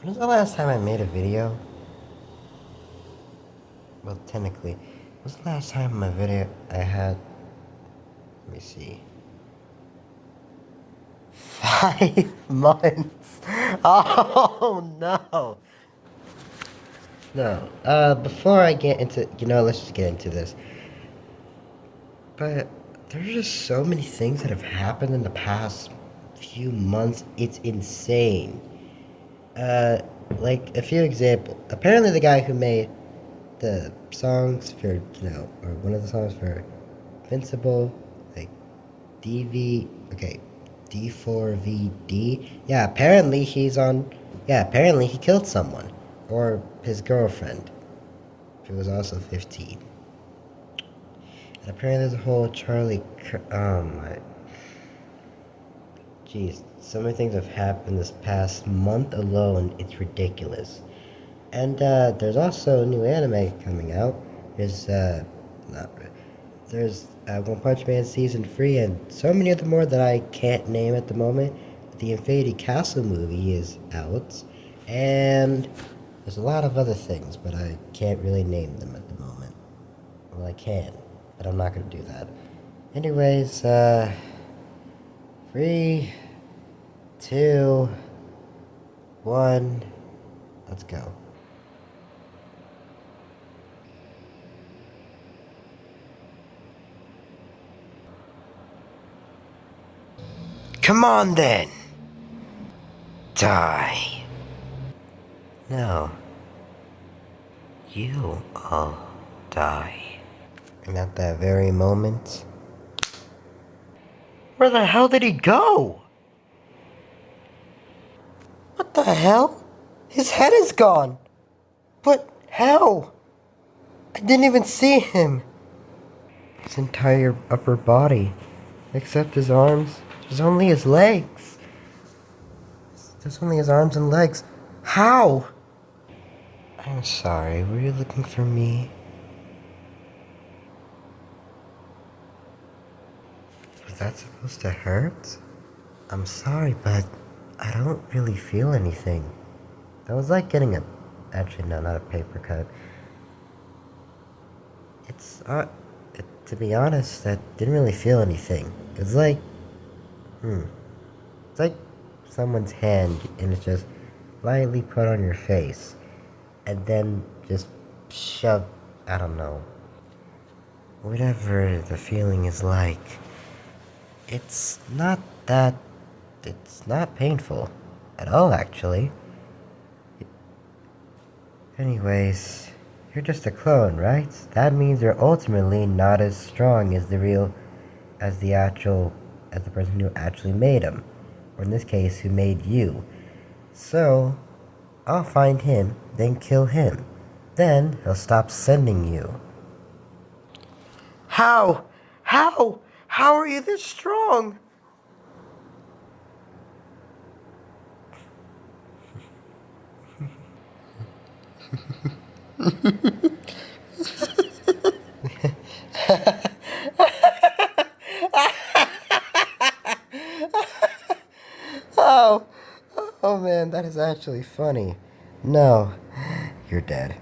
When was the last time I made a video? Well, technically, when was the last time my video I had? Let me see. 5 months. Oh no. No. Before I get into, let's just get into this. But there's just so many things that have happened in the past few months. It's insane. Like a few examples. Apparently, the guy who made the songs for, or one of the songs for Invincible, like okay, D4VD. Yeah, apparently apparently he killed someone. Or his girlfriend, who was also 15. And apparently there's a whole oh my. Jeez, so many things have happened this past month alone, it's ridiculous. And there's also a new anime coming out. There's not there's One Punch Man Season 3 and so many other more that I can't name at the moment. The Infinity Castle movie is out, and there's a lot of other things, but I can't really name them at the moment. Well, I can, but I'm not gonna do that. Anyways, 3, 2, 1, let's go. Come on then! Die. No. You all die. And at that very moment... Where the hell did he go? What the hell? His head is gone. But how? I didn't even see him. His entire upper body, except his arms. There's only his legs. There's only his arms and legs. How? I'm sorry, were you looking for me? Was that supposed to hurt? I'm sorry, but I don't really feel anything. That was like getting actually no, not a paper cut. To be honest, I didn't really feel anything. It's like, it's like someone's hand and it's just lightly put on your face and then just shoved, I don't know. Whatever the feeling is like, it's not painful at all, actually. Anyways, you're just a clone, right? That means you're ultimately not as strong as as the person who actually made him. Or in this case, who made you. So, I'll find him, then kill him. Then, he'll stop sending you. How? How? How are you this strong? Oh, oh man, that is actually funny. No, you're dead.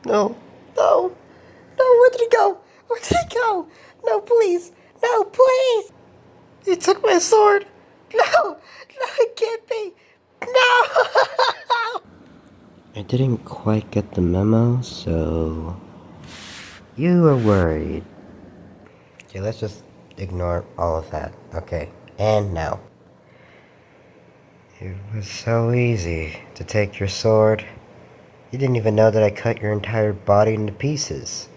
No, no, no, where did he go? Where did he go? No, please, no, please. He took my sword. No, no, it can't be. No. I didn't quite get the memo, so you were worried. Okay, let's just ignore all of that. Okay, and now. It was so easy to take your sword. You didn't even know that I cut your entire body into pieces.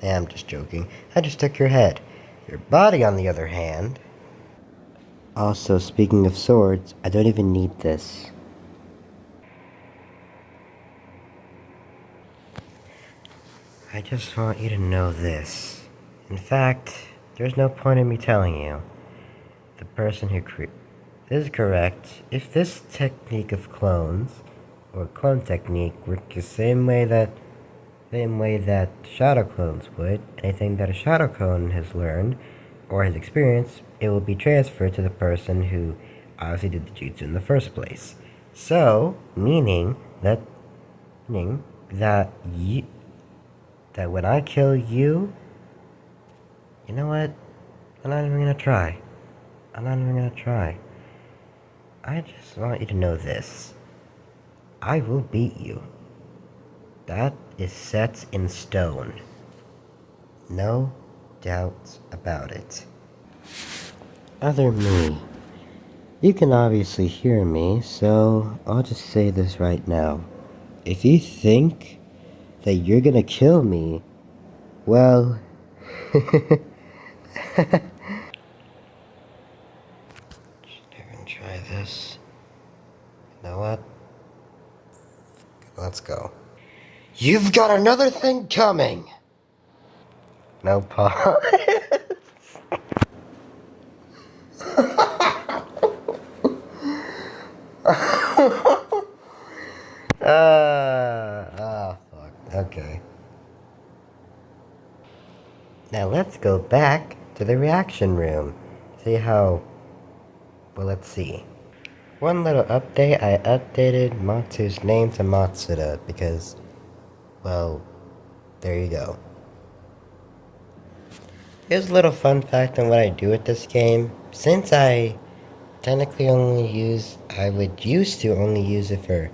I'm just joking. I just took your head. Your body, on the other hand... Also, speaking of swords, I don't even need this. I just want you to know this. In fact, there's no point in me telling you. The person who This is correct. If this technique of clones, or clone technique, worked the same way that shadow clones would, anything that a shadow clone has learned, or has experienced, it will be transferred to the person who obviously did the jutsu in the first place. So, meaning that that when I kill you, you know what? I'm not even gonna try. I'm not even gonna try. I just want you to know this. I will beat you. That is set in stone. No doubts about it. Other me. You can obviously hear me, so I'll just say this right now. If you think that you're gonna kill me, well, just even try this. You know what? Let's go. You've got another thing coming! No pause. Fuck. Okay. Now let's go back to the reaction room. See how... Well, let's see. One little update, I updated Matsu's name to Matsuda because, well, there you go. Here's a little fun fact on what I do with this game. Since I technically I would used to only use it for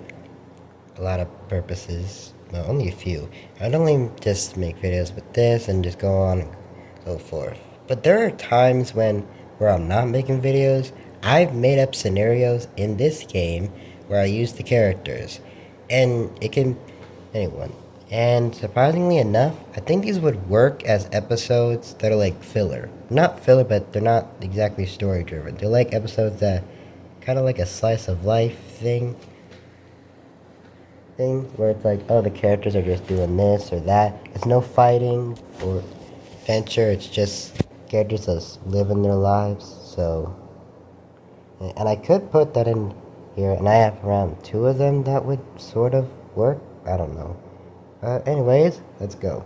a lot of purposes. Well, only a few. I'd only just make videos with this and just go on and so forth. But there are times where I'm not making videos. I've made up scenarios in this game where I use the characters. And it can... anyone. And surprisingly enough, I think these would work as episodes that are like filler. Not filler, but they're not exactly story driven. They're like episodes that kind of like a slice of life thing where it's like, oh, the characters are just doing this or that. It's no fighting or adventure. It's just characters just living their lives. So, and I could put that in here, and I have around 2 of them that would sort of work. I don't know. Anyways, let's go.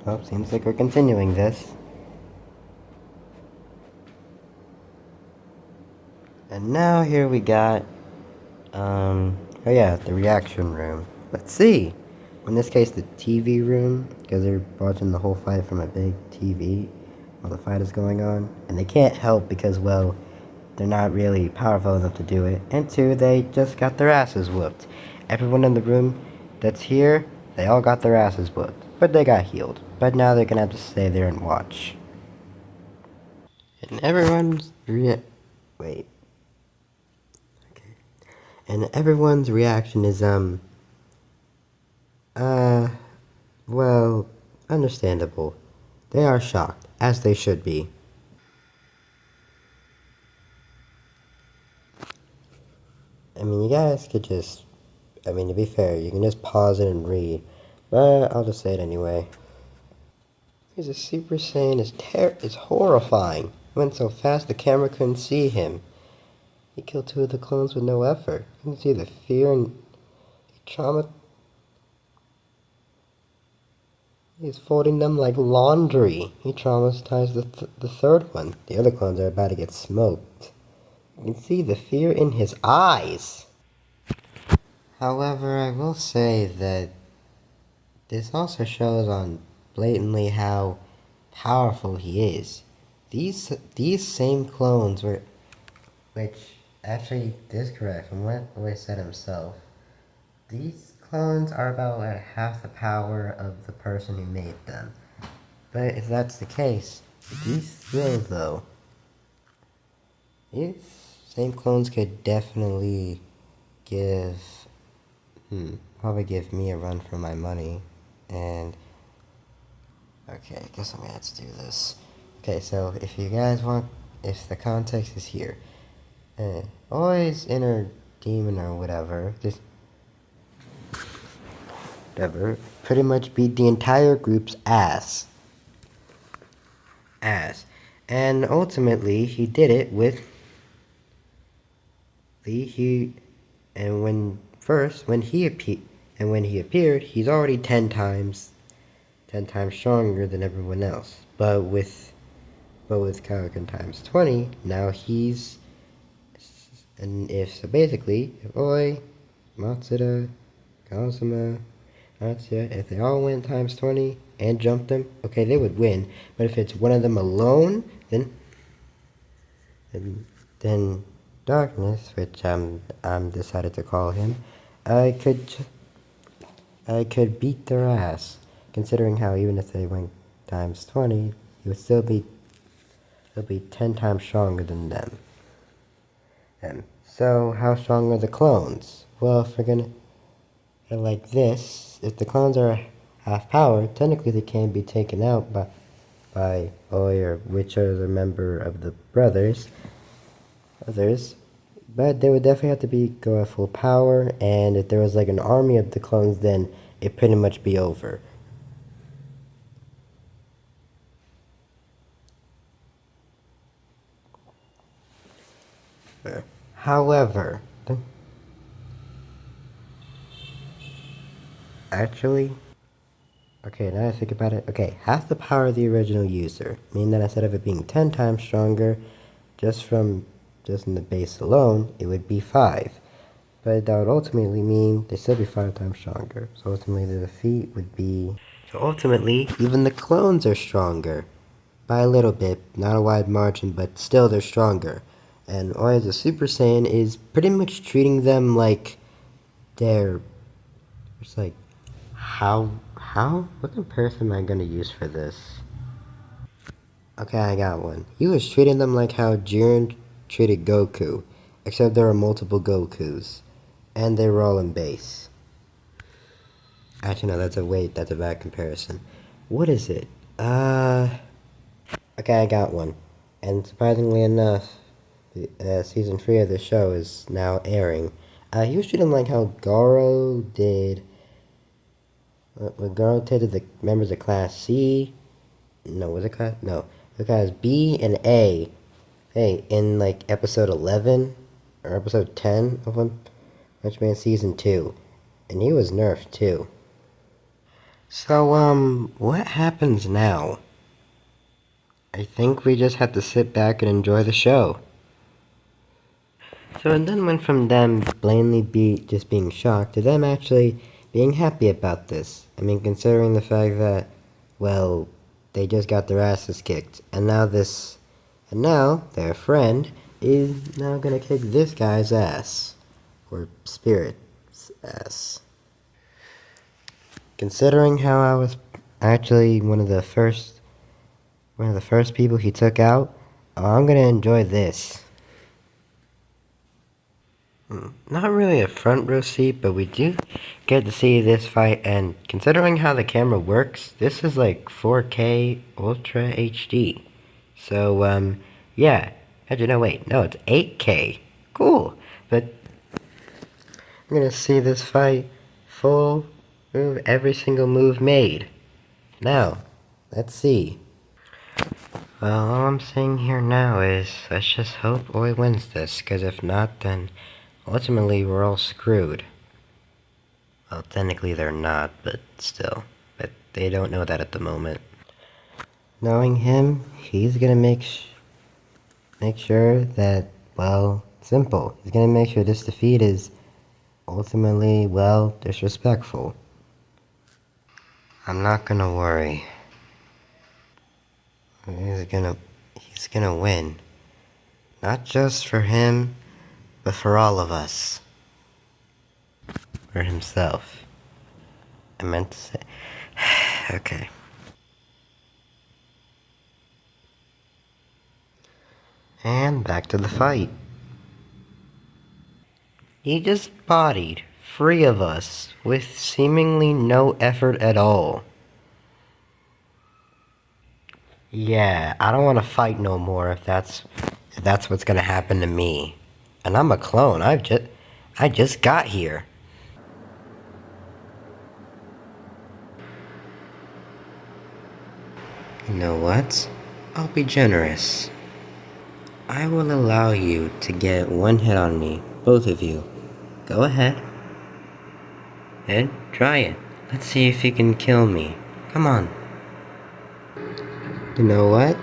Oh, seems like we're continuing this. And now here we got, oh yeah, the reaction room. Let's see. In this case, the TV room, because they're watching the whole fight from a big TV while the fight is going on. And they can't help because, well, they're not really powerful enough to do it. And 2, they just got their asses whooped. Everyone in the room that's here, they all got their asses whooped. But they got healed. But now they're gonna have to stay there and watch. And everyone's wait. Okay. And everyone's reaction is, well, understandable. They are shocked, as they should be. I mean, you guys could just, to be fair, you can just pause it and read, but I'll just say it anyway. He's a Super Saiyan is horrifying. He went so fast the camera couldn't see him. He killed 2 of the clones with no effort. You can see the fear and trauma. He's folding them like laundry. He traumatized the 3rd one. The other clones are about to get smoked. You can see the fear in his eyes. However, I will say that this also shows on blatantly how powerful he is. These same clones were, which actually is correct from what Boy said himself. These clones are about like half the power of the person who made them. But if that's the case, these skills though, these same clones could definitely probably give me a run for my money. And okay, I guess I'm gonna have to do this. Okay, so if you guys want, if the context is here, always inner demon or whatever, just whatever, pretty much beat the entire group's ass. And ultimately, he did it with when he appeared, he's already 10 times stronger than everyone else. But with but with Kaioken times 20, now he's, and if, so basically, if Oi, Matsuda, Kazuma, Matsuya, if they all went times 20 and jumped them, okay, they would win. But if it's one of them alone, then, then Darkness, which I'm decided to call him, I could, I could beat their ass. Considering how even if they went times 20, he would still be 10 times stronger than them. So how strong are the clones? Well, if we're gonna like this, if the clones are half power, technically they can be taken out by Oi or which other member of the others. But they would definitely have to go at full power, and if there was like an army of the clones, then it'd pretty much be over. However, actually, okay, now I think about it. Okay, half the power of the original user, meaning that instead of it being 10 times stronger, just in the base alone, it would be 5. But that would ultimately mean they still be 5 times stronger. So ultimately the defeat would be... So ultimately, even the clones are stronger. By a little bit, not a wide margin, but still they're stronger. And Oi as a Super Saiyan is pretty much treating them like they're... It's like, what comparison am I gonna use for this? Okay, I got one. He was treating them like how Jiren treated Goku, except there were multiple Gokus, and they were all in base. Actually, no, that's a bad comparison. What is it? Okay, I got one. And surprisingly enough, season 3 of the show is now airing. He was treating them like how Garo did, what Garo did to the members of Class C. No, was it class? No. The class B and A. Hey, in like episode 11 or episode 10 of One Punch Man season 2. And he was nerfed too. So, what happens now? I think we just have to sit back and enjoy the show. So it then went from them blatantly just being shocked to them actually being happy about this. I mean, considering the fact that, well, they just got their asses kicked, and now their friend is now gonna kick this guy's ass, or Spirit's ass. Considering how I was actually one of the first people he took out, I'm gonna enjoy this. Not really a front row seat, but we do get to see this fight, and considering how the camera works, this is like 4K Ultra HD. So, yeah. Actually, no, wait. No, it's 8K. Cool. But I'm gonna see this fight full move, every single move made. Now, let's see. Well, all I'm saying here now is, let's just hope Oi wins this, because if not, then ultimately we're all screwed. Well, technically they're not, but still. But they don't know that at the moment. Knowing him, he's gonna make sure that, well, simple. He's gonna make sure this defeat is ultimately, well, disrespectful. I'm not gonna worry. He's gonna win. Not just for him, but for all of us. For himself. I meant to say... Okay. And back to the fight. He just bodied 3 of us with seemingly no effort at all. Yeah, I don't want to fight no more if that's what's gonna happen to me. And I'm a clone. I just got here. You know what? I'll be generous. I will allow you to get 1 hit on me, both of you. Go ahead. And try it. Let's see if you can kill me. Come on. You know what?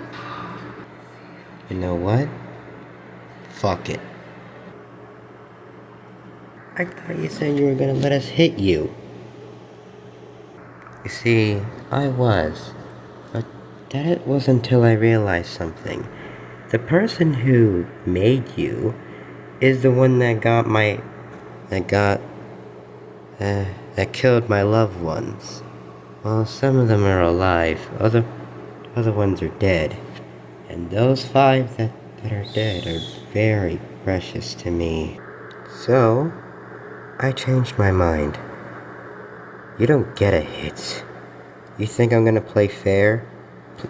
You know what? Fuck it. I thought you said you were gonna let us hit you. You see, I was. But that it was until I realized something. The person who made you is the one that that killed my loved ones. Well, some of them are alive, other ones are dead. And those 5 that are dead are very precious to me. So, I changed my mind. You don't get a hit. You think I'm gonna play fair?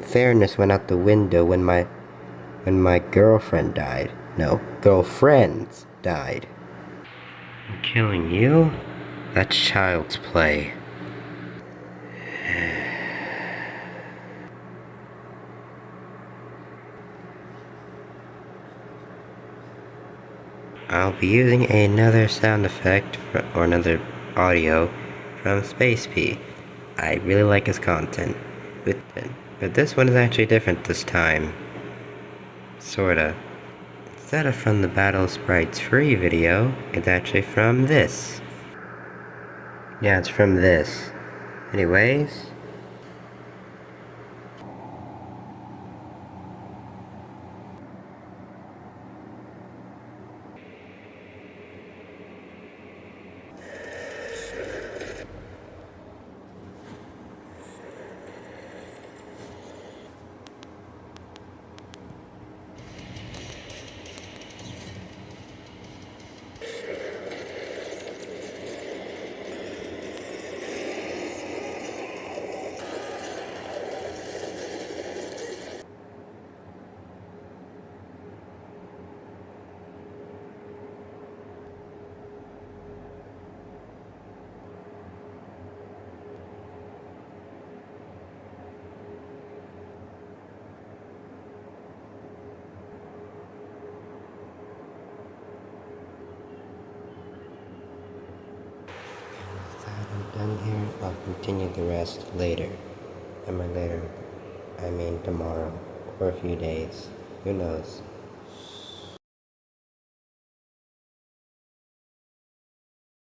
Fairness went out the window when my girlfriend died. No, girlfriends died. And killing you? That's child's play. I'll be using another sound effect or another audio from Space P. I really like his content. But this one is actually different this time. Sorta. Instead of from the Battle Sprites Free video, it's actually from this. Yeah, it's from this. Anyways. Done here, I'll continue the rest later. And by later, I mean tomorrow, or a few days. Who knows?